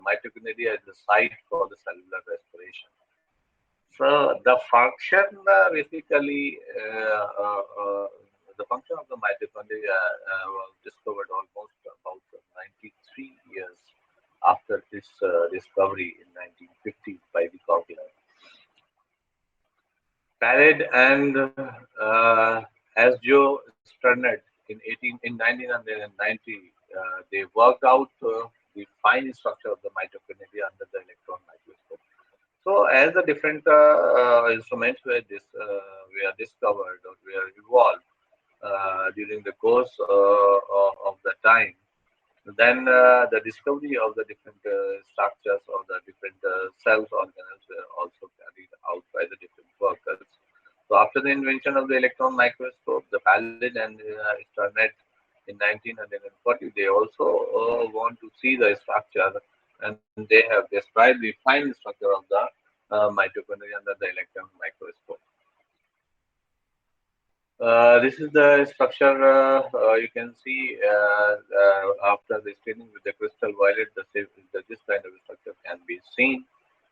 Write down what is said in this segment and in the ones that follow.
mitochondria is the site for the cellular respiration. So the function basically, the function of the mitochondria was discovered almost about 93 years after this discovery in 1950 by the Cochlear. Parrot and as Joe Sternett in 1990, they worked out the fine structure of the mitochondria under the electron microscope. So, as the different instruments were discovered or were evolved during the course of the time, then the discovery of the different structures or the different cells organelles were also carried out by the different workers. So after the invention of the electron microscope, the Palin and Starnet in 1940, they also want to see the structure, and they have described the fine structure of the mitochondria under the electron microscope. This is the structure you can see after the staining with the crystal violet. This kind of structure can be seen.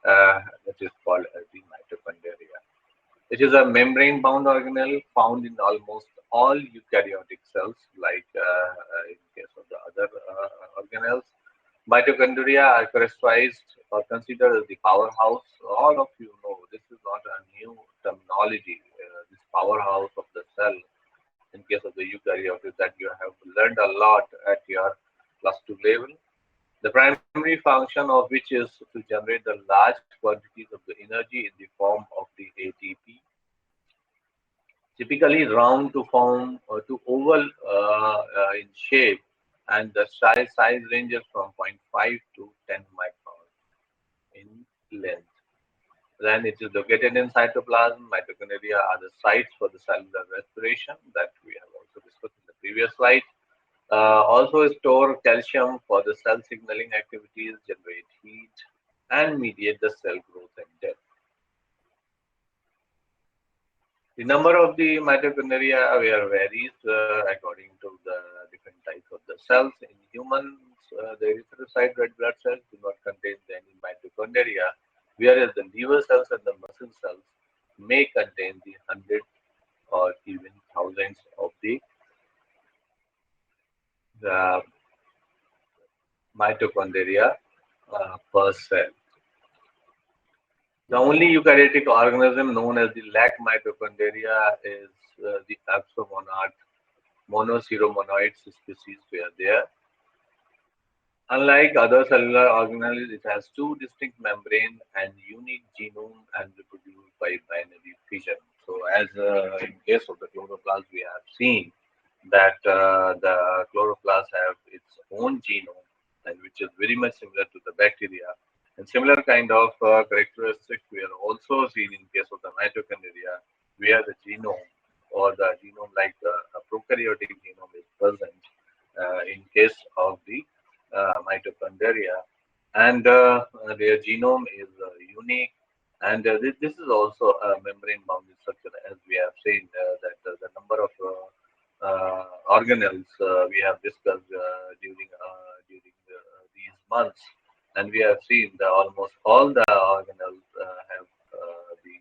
That is called as the mitochondria. It is a membrane-bound organelle found in almost all eukaryotic cells, like in case of the other organelles. Mitochondria are characterized or considered as the powerhouse. All of you know this is not a new terminology. This powerhouse of the cell, in case of the eukaryotic, that you have learned a lot at your plus two level. The primary function of which is to generate the large quantities of the energy in the form of the ATP, typically round to form or to oval in shape, and the size ranges from zero point 0.5 to 10 microns in length. Then it is located in cytoplasm. Mitochondria are the sites for the cellular respiration that we have also discussed in the previous slide. Also store calcium for the cell signaling activities, generate heat, and mediate the cell growth and death. The number of the mitochondria varies according to the different types of the cells. In humans, the erythrocyte red blood cells do not contain any mitochondria, whereas the liver cells and the muscle cells may contain the hundreds or even thousands of the uh, mitochondria per cell. The only eukaryotic organism known as the lac mitochondria is the axomonad monoceromonoids species were there. Unlike other cellular organelles, it has two distinct membranes and unique genome and reproduced by binary fission. So, as in case of the chloroplast, we have seen that the chloroplast have its own genome, and which is very much similar to the bacteria. And similar kind of characteristics we are also seen in case of the mitochondria, where the genome or the genome like a prokaryotic genome is present in case of the mitochondria, and their genome is unique. And this is also a membrane-bounded structure, as we have seen that the number of organelles we have discussed during these months, and we have seen that almost all the organelles have the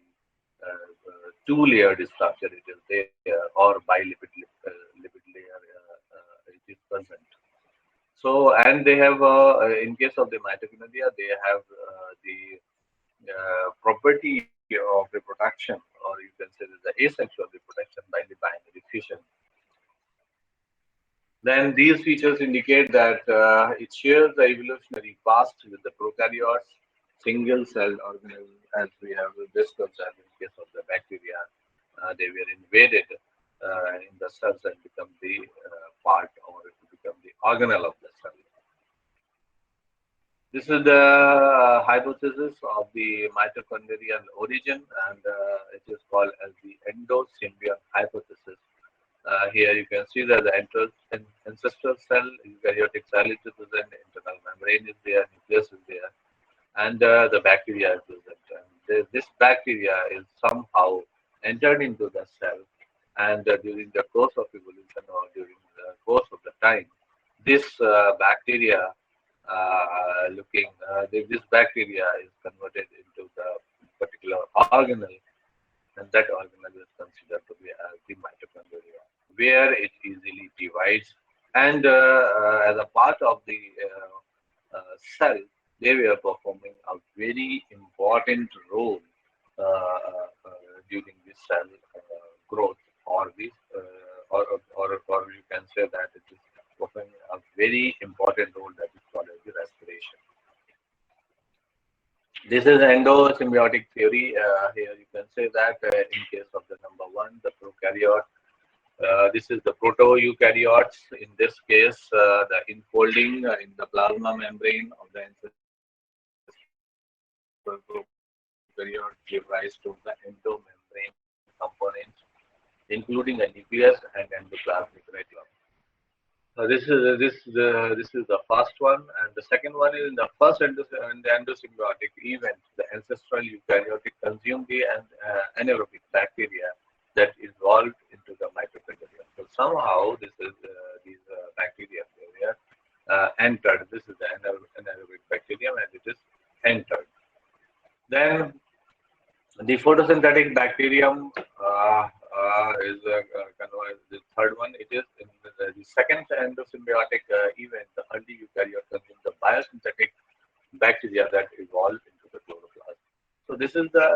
two-layered structure. It is there, or lipid layer it is present. So, and they have, in case of the mitochondria, they have the property of reproduction, or you can say that the asexual reproduction by the binary fission. Then these features indicate that it shares the evolutionary past with the prokaryotes, single-celled organisms, as we have discussed, as in case of the bacteria. They were invaded in the cells and become the part or become the organelle of the cell. This is the hypothesis of the mitochondrial origin, and it is called as the endosymbiont hypothesis. Here you can see that the ancestral cell, eukaryotic cell is present, internal membrane is there, nucleus is there, and the bacteria is present. And this bacteria is somehow entered into the cell, and during the course of evolution or during the course of the time, this bacteria looking, this bacteria is converted into the particular organelle, and that organelle is considered to be as the mitochondria, where it easily divides. And as a part of the cell, they were performing a very important role during the cell growth, or this, or you can say that it is performing a very important role that is called as the respiration. This is endosymbiotic theory. Here you can say that in case of the number one, the prokaryote, this is the proto-eukaryotes. In this case, the enfolding in the plasma membrane of the ancestral prokaryote give rise to the endomembrane components, including a nucleus and endoplasmic reticulum. This is the first one, and the second one is in the first in the endosymbiotic event, the ancestral eukaryotic consumed the anaerobic bacteria that evolved into the mitochondria. So somehow this is these bacteria they were entered. This is the anaerobic bacterium, and it is entered. Then the photosynthetic bacterium is the third one. It is in the second endosymbiotic event. The early eukaryote consumed the biosynthetic bacteria that evolved into the chloroplast. So this is the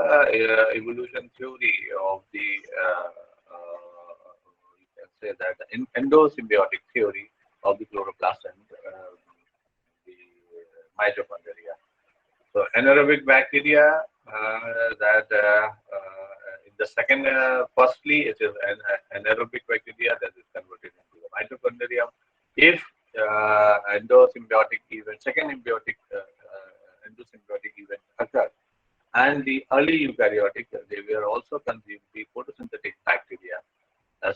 evolution theory of the you can say that the endosymbiotic theory of the chloroplast and the mitochondria. So anaerobic bacteria that in the second, firstly, it is an anaerobic bacteria that is converted into the mitochondria. If endosymbiotic event, second endosymbiotic event occurred, and the early eukaryotic, they were also consumed the photosynthetic bacteria.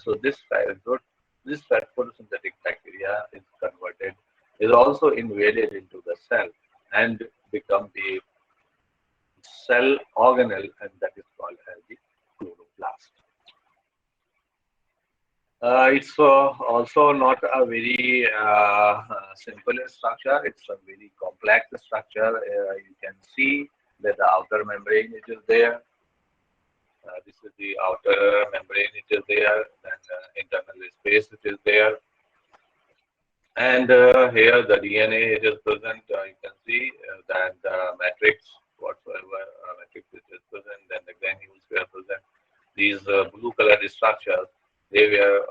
So this photosynthetic bacteria is converted, is also invaded into the cell and become the cell organelle, and that is called as the chloroplast. It's also not a very simple structure. It's a very complex structure. You can see that the outer membrane it is there. This is the outer membrane it is there. Then internal space it is there. And here the DNA it is present. You can see that the matrix, whatsoever matrix it is present, then the granules were present. These blue colored structures, they were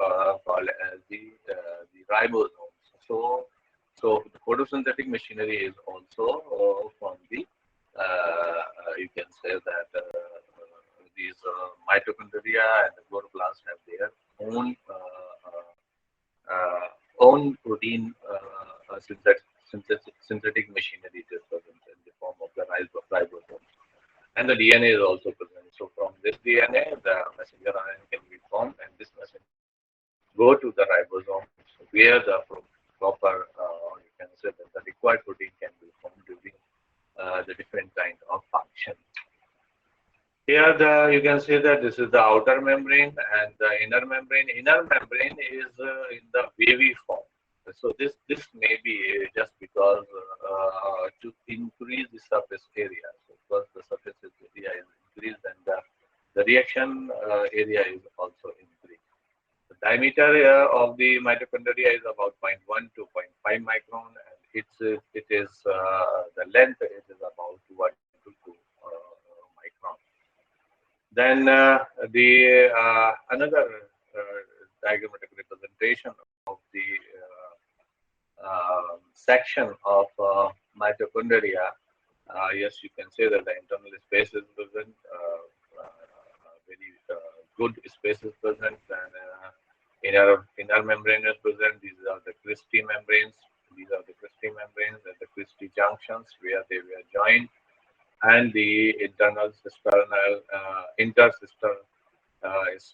called as the ribosomes. So the photosynthetic machinery is also from the you can say that these mitochondria and the chloroplast have their own own protein synthetic machinery is present in the form of the ribosomes. And the DNA is also present. So from this DNA, the messenger RNA can be formed, and this messenger go to the ribosome, where the proper, you can say that the required protein can be formed during the different kind of function. Here, you can see that this is the outer membrane and the inner membrane. Inner membrane is in the wavy form. So this may be just because to increase the surface area. So because the surface area is increased, and the reaction area is also increased. The diameter of the mitochondria is about zero point 0.1 to zero point 0.5 micron, and it is the length it is about 1 to 2 micron. Then the another diagrammatic representation of the section of mitochondria. Yes, you can say that the internal space is present, very good space is present, and inner membrane is present. These are the Christie membranes. These are the Christie membranes and the Christie junctions where they were joined, and the internal cisternal intercistern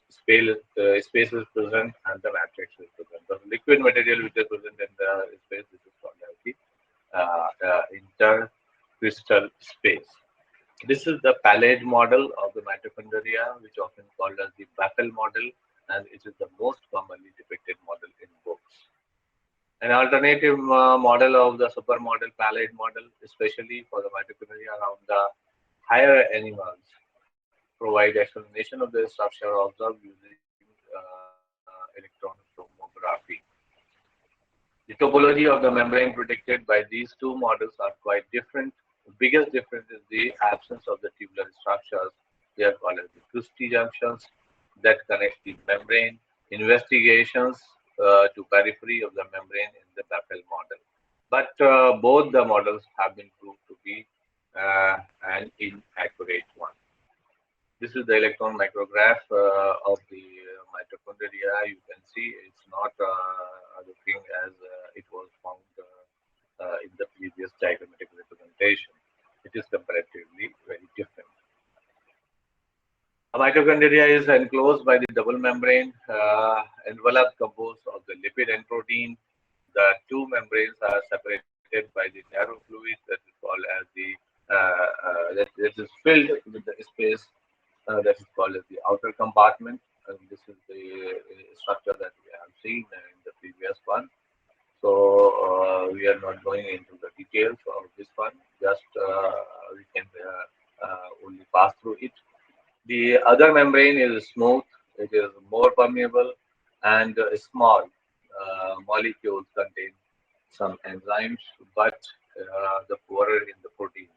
space is present, and the matrix is present. The liquid material which is present in the space, this is called as the intercrystal space. This is the palette model of the mitochondria, which often called as the Baffel model, and it is the most commonly depicted model in books. An alternative model of the supermodel palette model, especially for the mitochondria around the higher animals, provide explanation of the structure observed using electron tomography. The topology of the membrane predicted by these two models are quite different. The biggest difference is the absence of the tubular structures. They are called as the twisty junctions that connect the membrane. Investigations to periphery of the membrane in the Baffel model. But both the models have been proved to be an inaccurate one. This is the electron micrograph of the mitochondria. You can see it's not looking as it was found in the previous diagrammatic representation. It is comparatively very different. A mitochondria is enclosed by the double membrane envelope composed of the lipid and protein. The two membranes are separated by the narrow fluid that is called as the that is filled with the space that is called as the outer compartment. And this is the structure that we have seen in the previous one. So we are not going into the details of this one. Just we can only pass through it. The other membrane is smooth, it is more permeable, and small. Molecules contain some enzymes, but the poorer in the proteins.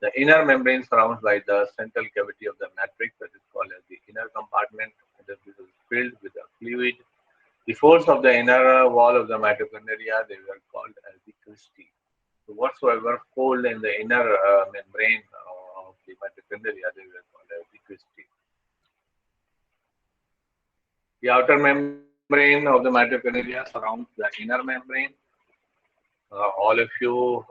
The inner membrane surrounded by the central cavity of the matrix that is called as the inner compartment. This is filled with a fluid. The folds of the inner wall of the mitochondria they were called as the cristae. So whatsoever fold in the inner membrane of the mitochondria they were called as the cristae. The outer membrane of the mitochondria surrounds the inner membrane. All of you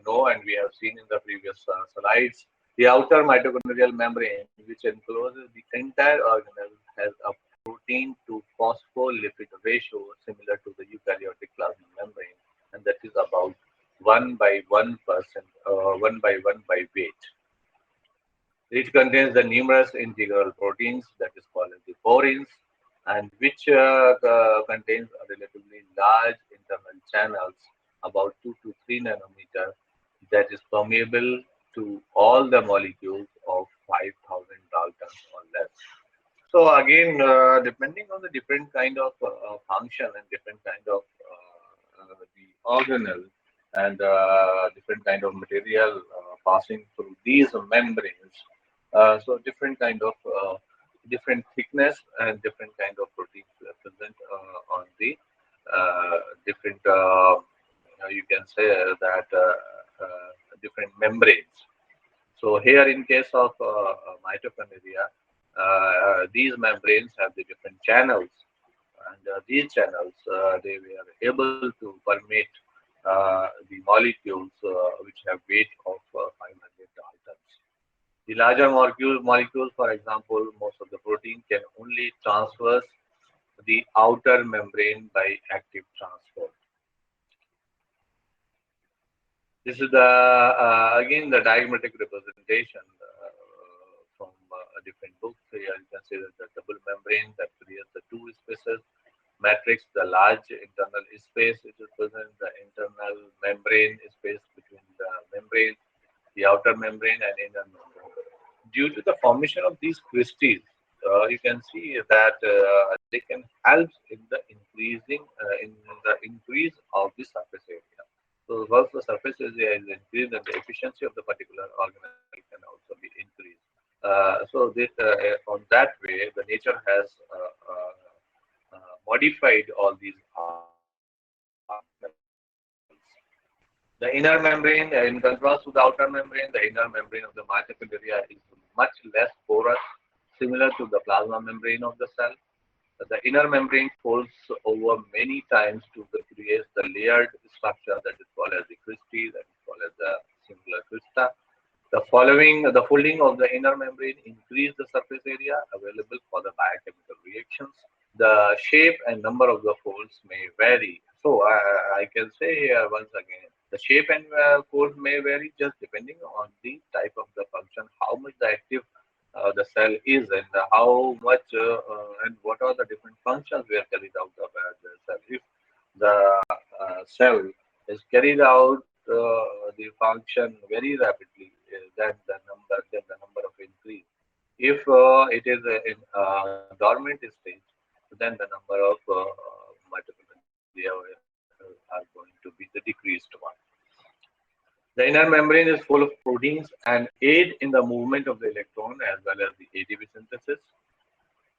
know, and we have seen in the previous slides, the outer mitochondrial membrane, which encloses the entire organelle, has a protein to phospholipid ratio similar to the eukaryotic plasma membrane, and that is about 1 by 1%, 1 by 1 by weight. It contains the numerous integral proteins that is called as the porins, and which contains a relatively large internal channels, about 2 to 3 nanometer, that is permeable to all the molecules of 5,000 daltons or less. So again, depending on the different kind of function and different kind of the organelle and different kind of material passing through these membranes, so different kind of different thickness and different kind of proteins are present on the different. You can say that different membranes. So here, in case of mitochondria, these membranes have the different channels, and these channels they were able to permit the molecules which have weight of 500 daltons. The larger molecules, for example, most of the protein can only transverse the outer membrane by active transport. This is the again the diagrammatic representation from a different book. So here you can see that the double membrane that creates the two spaces. Matrix, the large internal space which is present, the internal membrane space between the membrane, the outer membrane and inner membrane. Due to the formation of these crystals, you can see that they can help in the increase of the surface area. So once the surface area is increased, then the efficiency of the particular organelle can also be increased. On that way, the nature has modified all these organelles. The inner membrane, in contrast to the outer membrane, the inner membrane of the mitochondria is much less porous, similar to the plasma membrane of the cell. The inner membrane folds over many times to create the layered structure that is called as the cristae, that is called as the singular crista. The folding of the inner membrane increase the surface area available for the biochemical reactions. The shape and number of the folds may vary. So I can say here once again, the shape and folds may vary just depending on the type of the function, how much the active the cell is, and how much and what are the different functions we are carried out of the cell. If the cell is carried out the function very rapidly. Then the number of increase. If it is in dormant stage, then the number of mitochondria are going to be the decreased one. The inner membrane is full of proteins and aid in the movement of the electron as well as the ATP synthesis.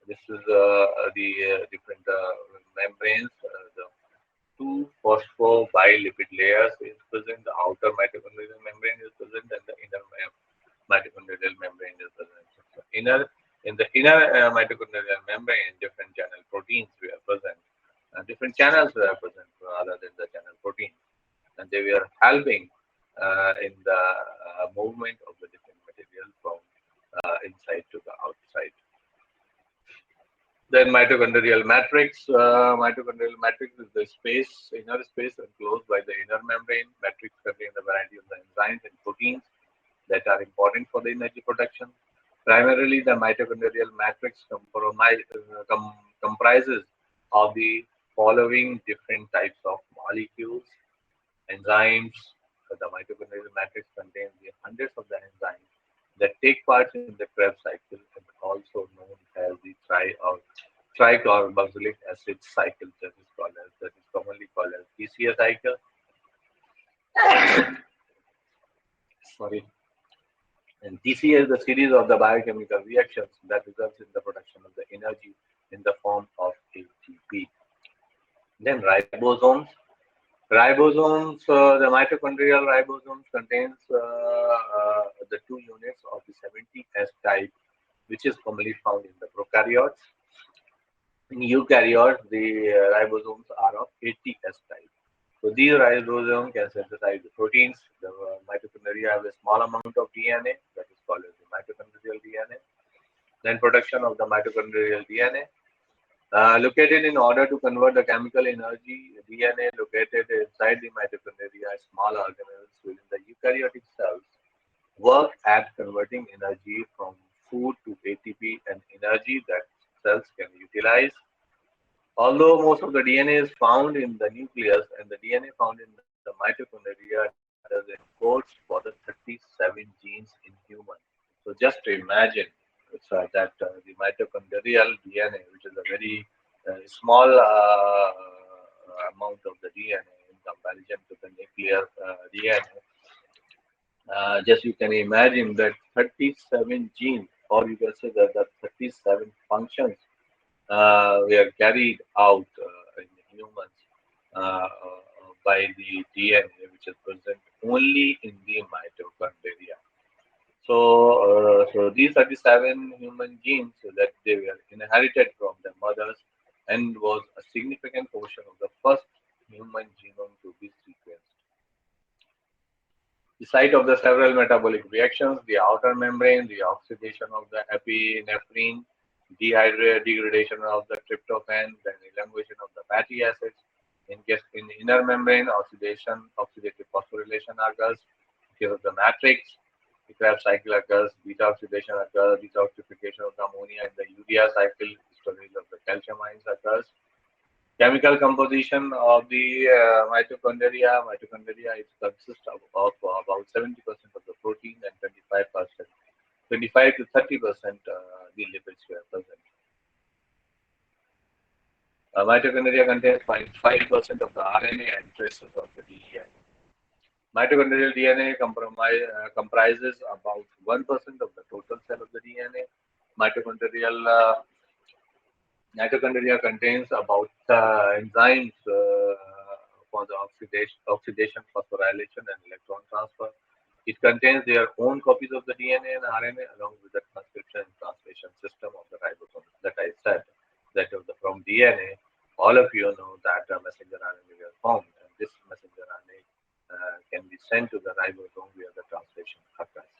This is the different membranes. The two phospholipid layers is present. The outer mitochondrial membrane is present, and the inner mitochondrial membrane is present. So in the inner mitochondrial membrane, different channel proteins were present. Different channels were present rather than the channel proteins, and they were helping in the movement of the different material from inside to the outside. Then mitochondrial matrix. Mitochondrial matrix is the space, inner space enclosed by the inner membrane. Matrix contains a variety of the enzymes and proteins that are important for the energy production. Primarily, the mitochondrial matrix comprises of the following different types of molecules: enzymes. The mitochondrial matrix contains the hundreds of the enzymes that take part in the Krebs cycle, and also known as the tricarboxylic acid cycle, that is commonly called as TCA cycle. Sorry. And TCA is the series of the biochemical reactions that results in the production of the energy in the form of ATP. Then ribosomes. The mitochondrial ribosomes contains the two units of the 70S type, which is commonly found in the prokaryotes. In eukaryotes, the ribosomes are of 80S type. So these ribosomes can synthesize the proteins. The mitochondria have a small amount of DNA that is called as the mitochondrial DNA. Then production of the mitochondrial DNA. Located in order to convert the chemical energy, DNA located inside the mitochondria, small organelles within the eukaryotic cells, work at converting energy from food to ATP and energy that cells can utilize. Although most of the DNA is found in the nucleus and the DNA found in the mitochondria doesn't code for the 37 genes in humans. So just to imagine that the mitochondrial DNA, which is a very small amount of the DNA in comparison to the nuclear DNA, just you can imagine that 37 genes, or you can say that the 37 functions were carried out in humans by the DNA, which is present only in the mitochondria. So these 37 human genes that they were inherited from their mothers and was a significant portion of the first human genome to be sequenced. The site of the several metabolic reactions, the outer membrane, the oxidation of the epinephrine, degradation of the tryptophan, then elongation of the fatty acids. In inner membrane, oxidative phosphorylation occurs. In case of the matrix, the Krebs cycle occurs, beta oxidation occurs, detoxification of the ammonia in the urea cycle, storage of the calcium ions occurs. Chemical composition of the mitochondria is consists of about 70% of the protein and 25 to 30% the lipids were present. Mitochondria contains 0.5% of the RNA and traces of the DNA. Mitochondrial DNA comprises about 1% of the total cell of the DNA. Mitochondrial Mitochondria contains about enzymes for the oxidation, phosphorylation, and electron transfer. It contains their own copies of the DNA and RNA along with the transcription and translation system of the ribosomes that I said. That from DNA, all of you know that messenger RNA is formed, and this messenger RNA can be sent to the ribosome where the translation occurs.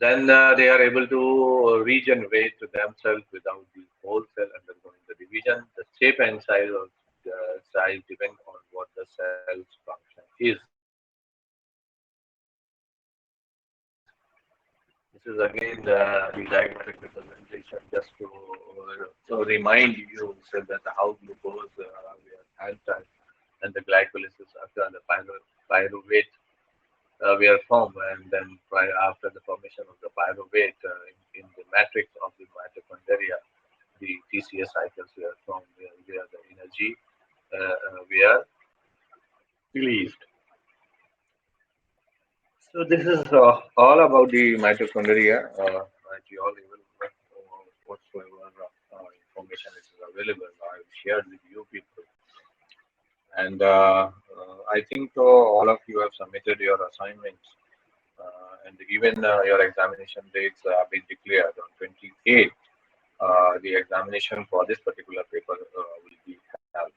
Then they are able to regenerate themselves without the whole cell undergoing the division. The shape and size depend on what the cell's function is. This is again the diagrammatic representation just to remind you so that how glucose we are and the glycolysis after the pyruvate were formed, and then after the formation of the pyruvate in the matrix of the mitochondria, the TCA cycles were formed, where the energy were released. So this is all about the mitochondria. At your level, whatsoever information is available, I shared with you people. And I think all of you have submitted your assignments, and even your examination dates have been declared on 28th. The examination for this particular paper will be held.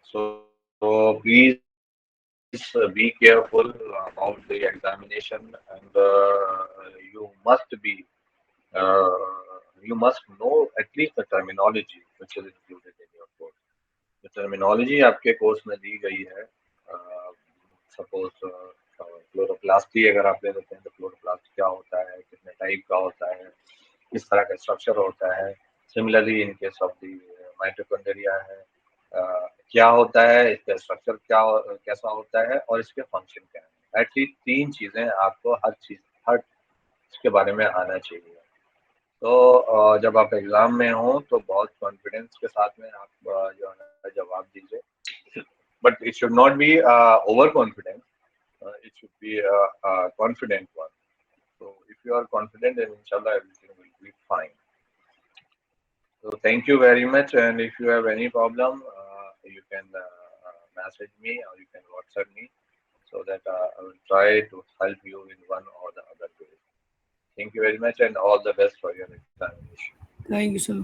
So please be careful about the examination, and you must be you must know at least the terminology which is included in your course. The terminology आपके course में दी गई है. Suppose क्लोरोप्लास्टी अगर आप ले लेते हैं तो क्लोरोप्लास्ट क्या होता है, कितने टाइप का होता है, किस तरह का स्ट्रक्चर होता है. Similarly in case of the mitochondria है, क्या होता है, इसका स्ट्रक्चर कैसा होता है और इसके फंक्शन क्या है. एटलीस्ट तीन चीजें आपको हर इसके बारे में आना चाहिए. तो जब आप एग्जाम में हो तो बहुत कॉन्फिडेंस के साथ में आप जो है जवाब दीजिए. But it should not be over confidence. It should be a confident one. So if you are confident, then inshallah everything will be fine. So thank you very much. And if you have any problem, you can message me or you can WhatsApp me so that I will try to help you in one or the other way. Thank you very much and all the best for your examination. Thank you, sir.